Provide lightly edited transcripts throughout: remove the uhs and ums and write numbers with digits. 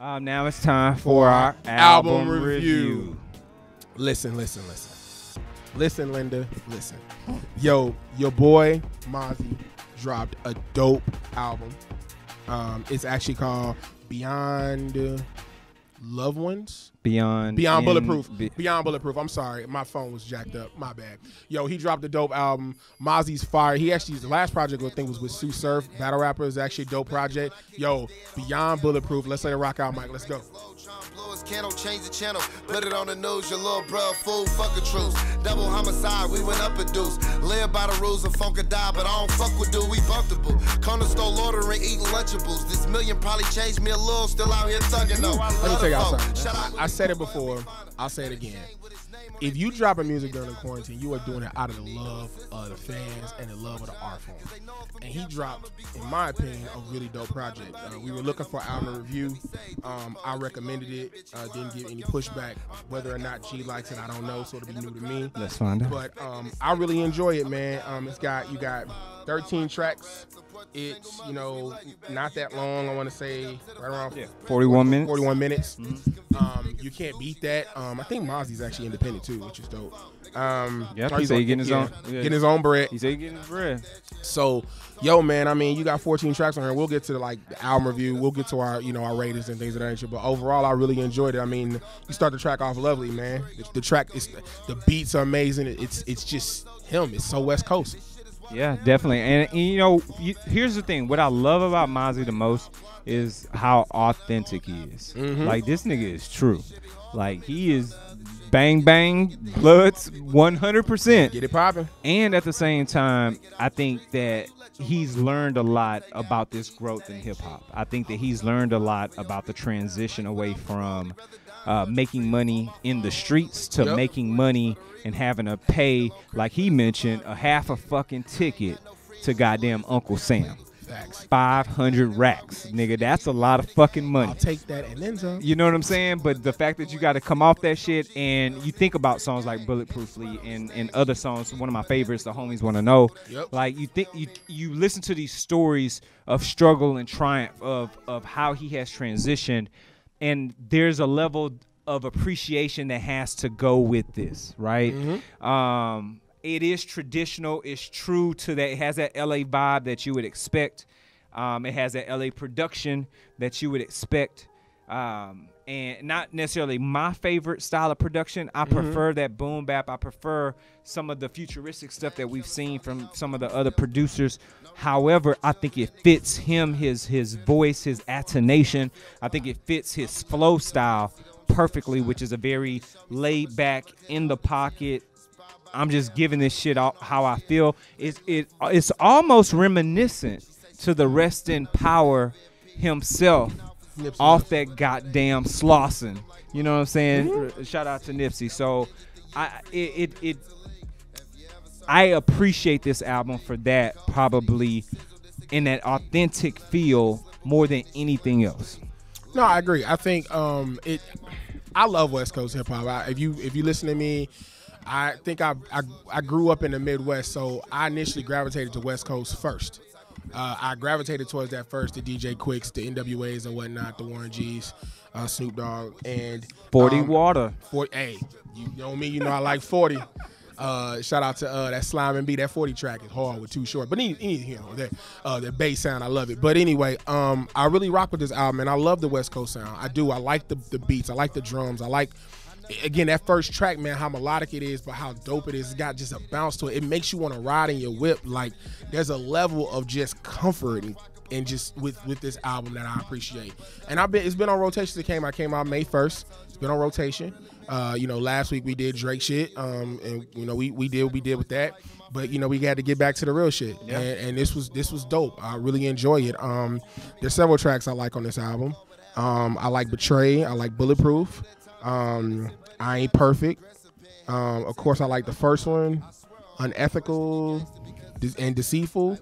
Now it's time for our album review. Listen, Linda, listen. Yo, your boy Mozzy dropped a dope album. It's actually called Beyond Loved Ones. Beyond Bulletproof. Beyond Bulletproof. I'm sorry. My phone was jacked up. My bad. Yo, he dropped a dope album. Mozzy's fire. He actually, the last project I think was with Sue Surf. Battle Rapper is actually a dope project. Yo, Beyond Bulletproof. Let's let it rock out, Mike. Let's go. Candle, change the channel, put it on the news, your little bro, fool, fuck a truce. Double homicide, we went up a deuce. Live by the rules of funk or die, but I don't fuck with dude, we bumpable. Corner store ordering, eating Lunchables. This million probably changed me a little, still out here thugging though. Let me tell y'all something. I said it before, I'll say it again. If you drop a music during the quarantine, you are doing it out of the love of the fans and the love of the art form. And he dropped, in my opinion, a really dope project. We were looking for album review. I recommended it. Didn't get any pushback. Whether or not G likes it, I don't know. So it'll be new to me. Let's find out. But I really enjoy it, man. You got 13 tracks. It's, not that long. I want to say right around 41 minutes. 41 minutes. Mm-hmm. You can't beat that. I think Mozzy's actually independent too, which is dope. He said he getting his own. Yeah. Getting his own bread. He said he getting his bread. So, yo, man, I mean, you got 14 tracks on here. We'll get to the album review. We'll get to our, our ratings and things of that nature. But overall, I really enjoyed it. I mean, you start the track off lovely, man. The track is, the beats are amazing. It's just him. It's so West Coast. Yeah, definitely. And here's the thing. What I love about Mozzy the most is how authentic he is. Mm-hmm. Like, this nigga is true. Like, he is bang, bang, bloods 100%. Get it popping. And at the same time, I think that he's learned a lot about this growth in hip-hop. I think that he's learned a lot about the transition away from making money in the streets to making money and having to pay, like he mentioned, a half a fucking ticket to goddamn Uncle Sam. Facts. 500 racks, nigga. That's a lot of fucking money. I'll take that and then some. You know what I'm saying? But the fact that you got to come off that shit, and you think about songs like Bulletproofly and other songs. One of my favorites, The Homies Wanna Know. Yep. Like, you think you listen to these stories of struggle and triumph of how he has transitioned, and there's a level of appreciation that has to go with this, right? Mm-hmm. It is traditional. It's true to that. It has that LA vibe that you would expect. It has that LA production that you would expect. And not necessarily my favorite style of production. I prefer that boom bap. I prefer some of the futuristic stuff that we've seen from some of the other producers. However, I think it fits him, his voice, his attonation. I think it fits his flow style perfectly, which is a very laid back, in the pocket, I'm just giving this shit out how I feel. It's almost reminiscent to the Rest in Power himself, Nipsey off that goddamn Slauson. You know what I'm saying? Mm-hmm. Shout out to Nipsey. So I appreciate this album for that, probably in that authentic feel more than anything else. No, I agree. I think I love West Coast hip hop. If you listen to me, I think I grew up in the Midwest, so I initially gravitated to West Coast first. I gravitated towards that first, the DJ Quicks, the NWAs and whatnot, the Warren G's, Snoop Dogg, and 40 Water. 40, hey, you know me, I like 40. Shout out to that Slime and B. That 40 track is hard with Too Short. But that bass sound, I love it. But anyway, I really rock with this album, and I love the West Coast sound. I do. I like the beats. I like the drums. I like, again, that first track, man, how melodic it is, but how dope it is. It's got just a bounce to it. It makes you want to ride in your whip. Like, there's a level of just comfort and just with this album that I appreciate. And it's been on rotation. It came out May 1st. It's been on rotation. Last week we did Drake shit, and we did what we did with that. But we got to get back to the real shit, and this was dope. I really enjoy it. There's several tracks I like on this album. I like Betray. I like Bulletproof. I Ain't Perfect. Of course, I like the first one, Unethical and Deceitful.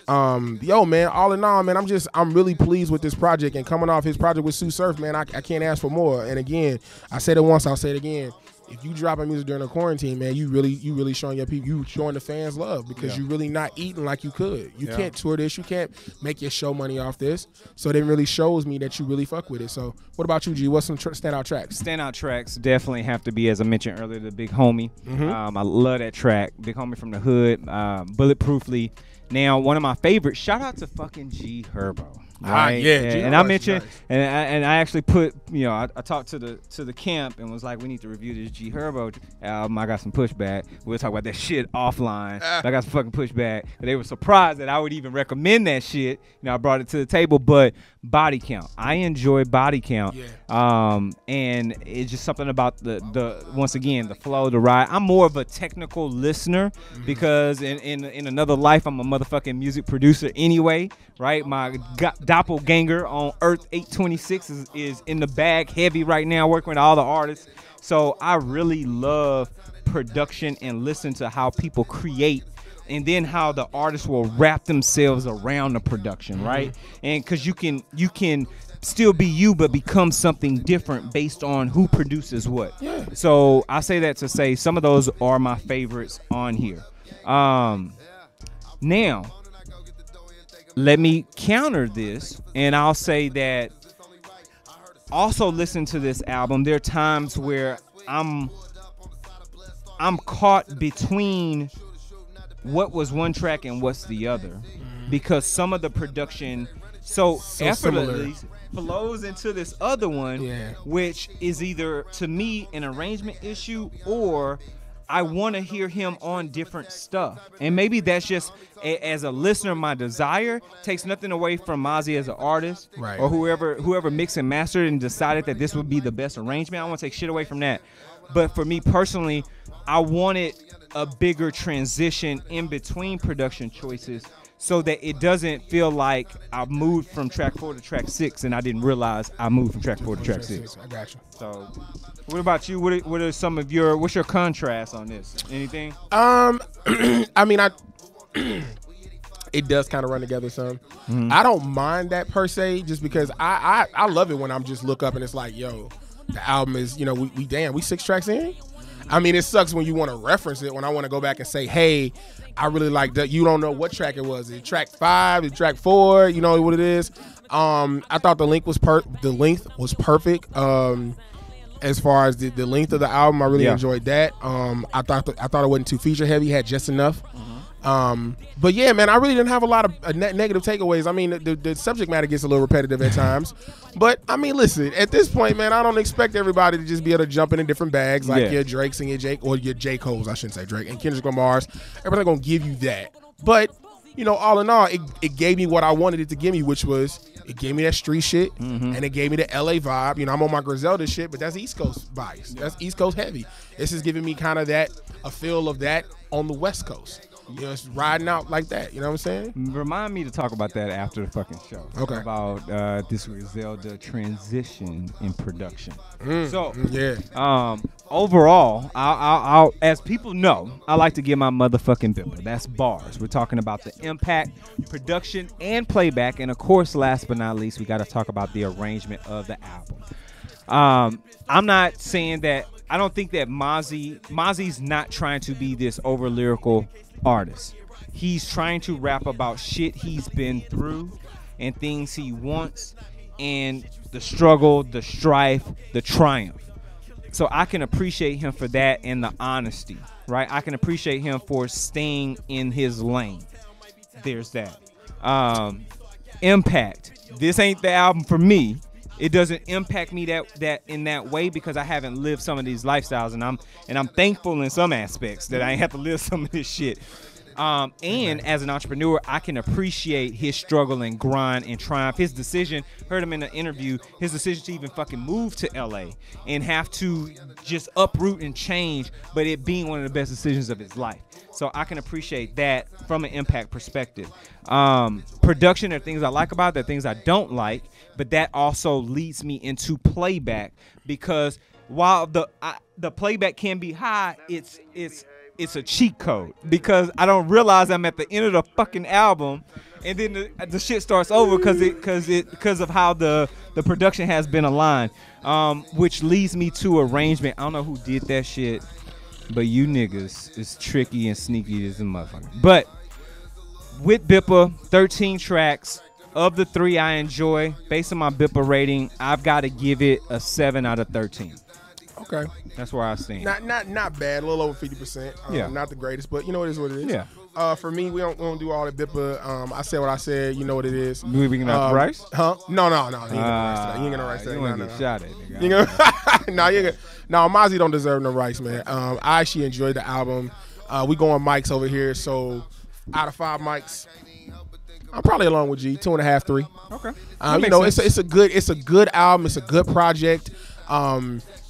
Yo, man, all in all, man, I'm really pleased with this project, and coming off his project with Sue Surf, man, I can't ask for more. And again, I said it once, I'll say it again. if you dropping music during the quarantine, man, you really showing your people, you showing the fans love because you really not eating like you could. You can't tour this, you can't make your show money off this. So it really shows me that you really fuck with it. So what about you, G? What's some standout tracks? Standout tracks definitely have to be, as I mentioned earlier, the Big Homie. I love that track, Big Homie from the Hood, Bulletproofly. Now, one of my favorites, shout out to fucking G Herbo. Right? And I mentioned, nice. and I actually put, I talked to the camp and was like, we need to review this G Herbo album. I got some pushback. We'll talk about that shit offline. I got some fucking pushback. They were surprised that I would even recommend that shit. I brought it to the table, but Body Count. I enjoy Body Count. And it's just something about the once again, the flow, the ride. I'm more of a technical listener because in another life, I'm a motherfucking music producer anyway, right? My doppelganger on Earth 826 is in the bag heavy right now, working with all the artists. So I really love production and listen to how people create, and then how the artists will wrap themselves around the production, right? And because you can still be you, but become something different based on who produces what. So I say that to say some of those are my favorites on here. Now, let me counter this, and I'll say that also listen to this album. There are times where I'm caught between what was one track and what's the other, because some of the production so effortlessly flows into this other one, which is either to me an arrangement issue or I want to hear him on different stuff. And maybe that's just as a listener, my desire. Takes nothing away from Mozzy as an artist, or whoever mixed and mastered and decided that this would be the best arrangement. I don't want to take shit away from that. But for me personally, I wanted a bigger transition in between production choices so that it doesn't feel like I moved from track 4 to track 6 and I didn't realize I moved from track 4 to track 6. I got you. So what about you? What are some of what's your contrast on this? Anything? I mean, it does kind of run together some. I don't mind that per se, just because I love it when I'm just look up and it's like, yo, the album is, we 6 tracks in. I mean, it sucks when you want to reference it, when I want to go back and say, hey, I really like that. You don't know what track it was. Is it track 5? Is it track 4? You know what it is? I thought the length was perfect. As far as the length of the album, I really enjoyed that. I thought it wasn't too feature heavy. Had just enough. But yeah, man, I really didn't have a lot of negative takeaways. I mean, the subject matter gets a little repetitive at times. But I mean, listen, at this point, man, I don't expect everybody to just be able to jump in different bags like your Drakes and your J. Cole's, I shouldn't say Drake, and Kendrick Lamar's. Everybody's gonna give you that. But all in all, it gave me what I wanted it to give me, which was it gave me that street shit, and it gave me the LA vibe. I'm on my Griselda shit, but that's East Coast bias. That's East Coast heavy. This is giving me kind of a feel of that on the West Coast. It's riding out like that. You know what I'm saying? Remind me to talk about that after the fucking show. Okay. About this Griselda transition in production. Overall, I'll as people know, I like to get my motherfucking bimmer. That's bars. We're talking about the impact, production, and playback, and of course, last but not least, we got to talk about the arrangement of the album. I'm not saying that. I don't think that Mozzy's not trying to be this over lyrical artist. He's trying to rap about shit he's been through and things he wants and the struggle, the strife, the triumph. So I can appreciate him for that and the honesty, right? I can appreciate him for staying in his lane. There's that. Impact. This ain't the album for me. It doesn't impact me that in that way because I haven't lived some of these lifestyles, and I'm thankful in some aspects that I ain't have to live some of this shit. And as an entrepreneur, I can appreciate his struggle and grind and triumph. His decision, heard him in an interview, his decision to even fucking move to LA and have to just uproot and change, but it being one of the best decisions of his life. So I can appreciate that from an impact perspective. Production, there are things I like about it, there are things I don't like, but that also leads me into playback because while the playback can be high, it's it's a cheat code because I don't realize I'm at the end of the fucking album, and then the shit starts over because of how the production has been aligned, which leads me to arrangement. I don't know who did that shit, but you niggas is tricky and sneaky as a motherfucker. But with Bippa, 13 tracks. Of the 3 I enjoy, based on my Bippa rating, I've got to give it a 7 out of 13. Okay, that's where I stand. Not bad, a little over 50%. Yeah, not the greatest, but you know it is what it is. Yeah. For me, we don't do all the Bippa. I said what I said. You know what it is. We can have rice? Huh? No. You ain't gonna rice that. You want to get shot at, nigga. No, Mozzy don't deserve no rice, man. I actually enjoyed the album. We going mics over here, so out of 5 mics, I'm probably along with G, 2.5, 3. Okay. You know, it's a good album. It's a good project.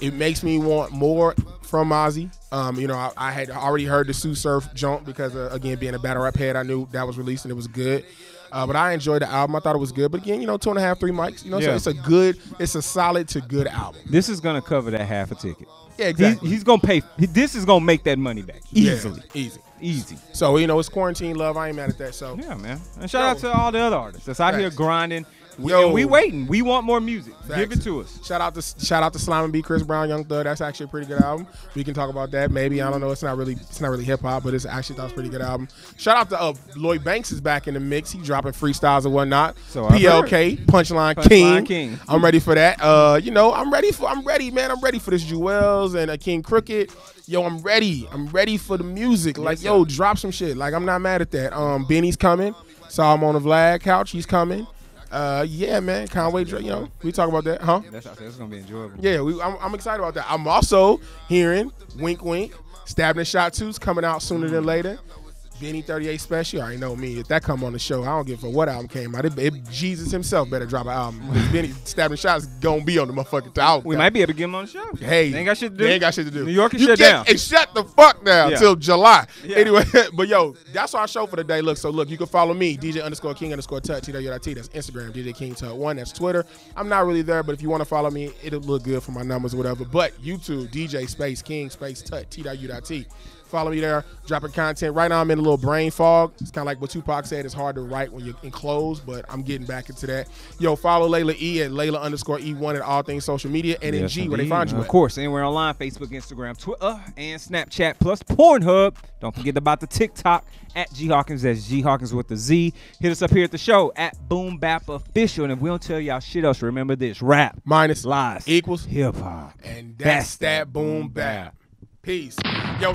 It makes me want more from Mozzy. You know, I had already heard the Sue Surf jump because again, being a battle rap head, I knew that was released and it was good. But I enjoyed the album. I thought it was good. But again, you know, 2.5, 3 mics. You know, so it's a solid to good album. This is gonna cover that half a ticket. Yeah, exactly. He's gonna pay. This is gonna make that money back easily. Yeah, easy. So you know, it's quarantine love. I ain't mad at that. So yeah, man. And shout out to all the other artists that's out here grinding. We waiting. We want more music. Facts. Give it to us. Shout out to Slime and B, Chris Brown, Young Thug. That's actually a pretty good album. We can talk about that. Maybe, I don't know. It's not really hip hop, but it's actually thought it's a pretty good album. Shout out to Lloyd Banks is back in the mix. He dropping freestyles and whatnot. So PLK, Punchline King. I'm ready for that. You know, I'm ready, man. I'm ready for this Jewels and King Crooked. Yo, I'm ready. I'm ready for the music. Like, yo, drop some shit. Like, I'm not mad at that. Benny's coming. Saw him on the Vlad couch. He's coming. Yeah, man. Conway, you know, we talk about that, huh? That's gonna be enjoyable. Yeah, I'm excited about that. I'm also hearing Wink Wink, Stabbing and Shot 2's coming out sooner than later. Benny 38 Special, I already know me. If that come on the show, I don't give a fuck what album came out. Jesus himself better drop an album. Benny Stabbing and Shot's gonna be on the motherfucking album. We might be able to get him on the show. Hey, they ain't got shit to do. New York is shut down. Hey, shut the fuck down till July. Yeah. Anyway, but yo, that's our show for the day. Look, you can follow me, DJ_King_Tut, TWT. That's Instagram, DJ King Tut 1. That's Twitter. I'm not really there, but if you want to follow me, it'll look good for my numbers or whatever. But YouTube, DJ Space King Space Tut, TWT. Follow me there, dropping content. Right now I'm in a little brain fog. It's kind of like what Tupac said. It's hard to write when you're enclosed, but I'm getting back into that. Yo, follow Layla E at Layla_E1 at all things social media. And yes, in G, where they find you at. Of course, anywhere online, Facebook, Instagram, Twitter, and Snapchat, plus Pornhub. Don't forget about the TikTok at G Hawkins. That's G Hawkins with the Z. Hit us up here at the show at Boom Bap Official. And if we don't tell y'all shit else, remember this. Rap minus lies equals hip-hop. And that's that Boom Bap. Peace. Yo.